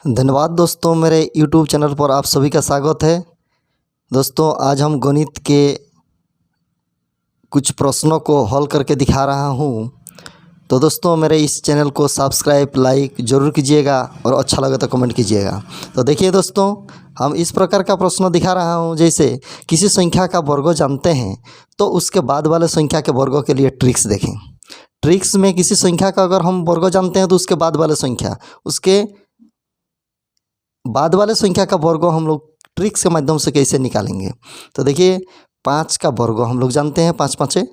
धन्यवाद दोस्तों, मेरे YouTube चैनल पर आप सभी का स्वागत है। दोस्तों, आज हम गणित के कुछ प्रश्नों को हल करके दिखा रहा हूँ। तो दोस्तों, मेरे इस चैनल को सब्सक्राइब लाइक ज़रूर कीजिएगा और अच्छा लगे तो कमेंट कीजिएगा। तो देखिए दोस्तों, हम इस प्रकार का प्रश्न दिखा रहा हूँ। जैसे किसी संख्या का वर्ग जानते हैं तो उसके बाद वाले संख्या के वर्गों के लिए ट्रिक्स देखें। ट्रिक्स में किसी संख्या का अगर हम वर्ग जानते हैं तो उसके बाद वाले संख्या, उसके बाद वाले संख्या का वर्ग हम लोग ट्रिक्स के माध्यम से कैसे निकालेंगे। तो देखिए, 5 का वर्ग हम लोग जानते हैं, 5 5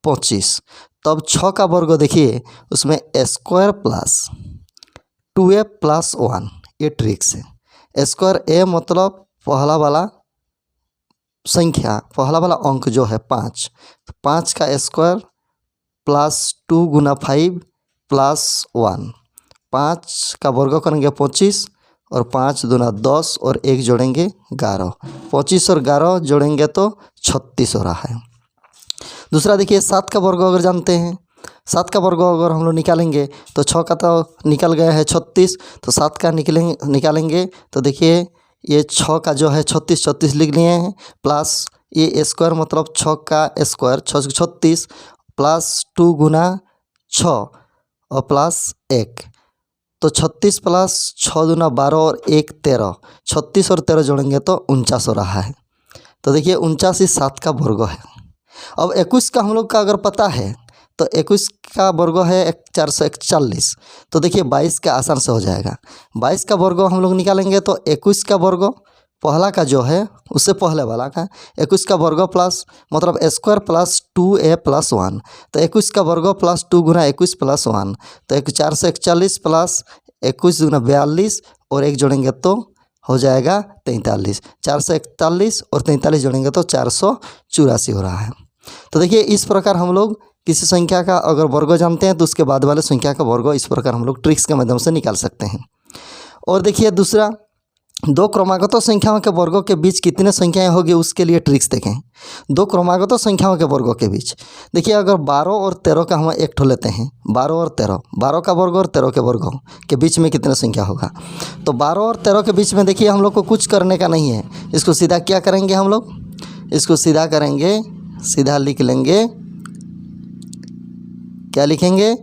25। तब 6 का वर्ग देखिए, उसमें स्क्वायर प्लस 2a प्लस 1, ये ट्रिक्स है। स्क्वायर a मतलब पहला वाला संख्या, पहला वाला अंक जो है 5, तो 5 का स्क्वायर प्लस 2 गुना 5 प्लस 1। 5 का वर्ग करेंगे 25 और 5 दूना 10 और 1 जोड़ेंगे 11। 25 और 11 जोड़ेंगे तो 36 हो रहा है। दूसरा देखिए, 7 का वर्ग अगर जानते हैं, 7 का वर्ग अगर हम लोग निकालेंगे तो 6 का तो निकल गया है 36, तो 7 का निकालेंगे तो देखिए ये 6 का जो है 36 लिख लिए हैं, प्लस ये स्क्वायर मतलब 6 का स्क्वायर 36 प्लस 2 गुना 6 और प्लस 1, तो 36 प्लस 6 दूना 12 और 1 13, 36 और 13 जोड़ेंगे तो 49 हो रहा है। तो देखिए 49 ही 7 का वर्ग है। अब 21 का हम लोग का अगर पता है तो 21 का वर्ग है 441, तो देखिए 22 का आसान से हो जाएगा। 22 का वर्ग हम लोग निकालेंगे तो 21 का वर्ग पहला का जो है उससे पहले वाला का 21 का वर्ग प्लस मतलब स्क्वायर प्लस 2a प्लस 1, तो 21 का वर्ग प्लस 2 गुना 21 प्लस 1, तो 441 प्लस 21 गुना 42 और 1 जोड़ेंगे तो हो जाएगा 43। 441 और 43 जोड़ेंगे तो 484 हो रहा है। तो देखिए इस प्रकार हम लोग किसी संख्या का अगर वर्ग जानते हैं तो उसके बाद वाले संख्या का वर्ग इस प्रकार हम लोग ट्रिक्स के माध्यम से निकाल सकते हैं। और देखिए दूसरा, 2 क्रमागत संख्याओं के वर्गों के बीच कितने संख्याएं होगी उसके लिए ट्रिक्स देखें। 2 क्रमागत संख्याओं के वर्गों के बीच देखिए, अगर 12 और 13 का हम एक ठो लेते हैं, 12 और 13, 12 का वर्ग और 13 के वर्गों के बीच में कितने संख्या होगा। तो 12 और 13 के बीच में देखिए हम लोग को कुछ करने का नहीं है, इसको सीधा क्या करेंगे हम लोग, इसको सीधा करेंगे, सीधा लिख लेंगे। क्या लिखेंगे,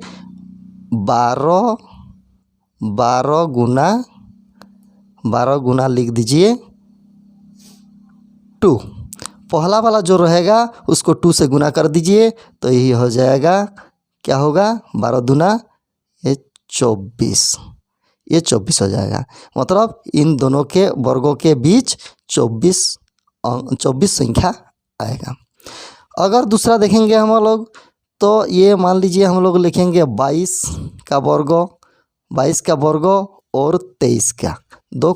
12 गुना लिख दीजिए 2। पहला वाला जो रहेगा उसको 2 से गुना कर दीजिए तो यही हो जाएगा, क्या होगा, 12 दूना ये 24, ये 24 हो जाएगा। मतलब इन दोनों के वर्गों के बीच 24 संख्या आएगा। अगर दूसरा देखेंगे हम लोग तो ये मान लीजिए हम लोग लिखेंगे 22 का वर्ग, 22 का वर्ग और 23 का, 2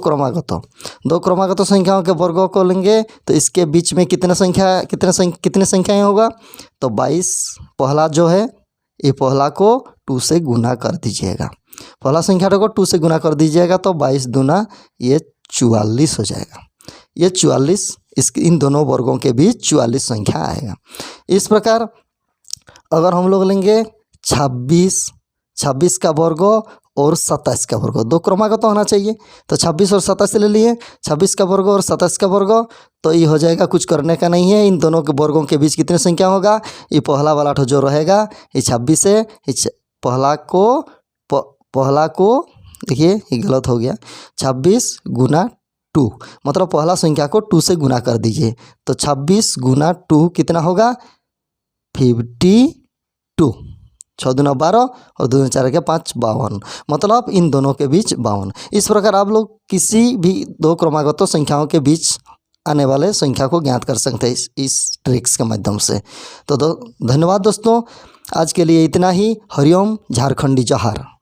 क्रमागत संख्याओं के वर्गों को लेंगे तो इसके बीच में कितने संख्याएं होगा। तो 22 पहला जो है ये पहला को 2 से गुना कर दीजिएगा, पहला संख्या को 2 से गुना कर दीजिएगा तो 22 दूना ये 44 हो जाएगा। ये 44 इन दोनों वर्गों के बीच 44 संख्या आएगा। इस प्रकार अगर हम लोग लेंगे 26 का वर्ग और 27 का वर्ग, 2 क्रमागत होना चाहिए, तो 26 और 27 ले लिए, 26 का वर्ग और 27 का वर्ग, तो ये हो जाएगा, कुछ करने का नहीं है। इन दोनों के वर्गों के बीच कितने संख्या होगा, ये पहला वाला जो रहेगा ये 26 है, पहला को देखिए ये गलत हो गया, 26 गुना 2 मतलब पहला संख्या को 2 से गुना कर दीजिए, तो 26 गुना 2 कितना होगा, 52। 6 दूना 12 और 2 दूना 4 के 5 52, मतलब इन दोनों के बीच 52। इस प्रकार आप लोग किसी भी 2 क्रमागत संख्याओं के बीच आने वाले संख्या को ज्ञात कर सकते हैं इस ट्रिक्स के माध्यम से। तो धन्यवाद दोस्तों, आज के लिए इतना ही। हरिओम, झारखंडी जोहार।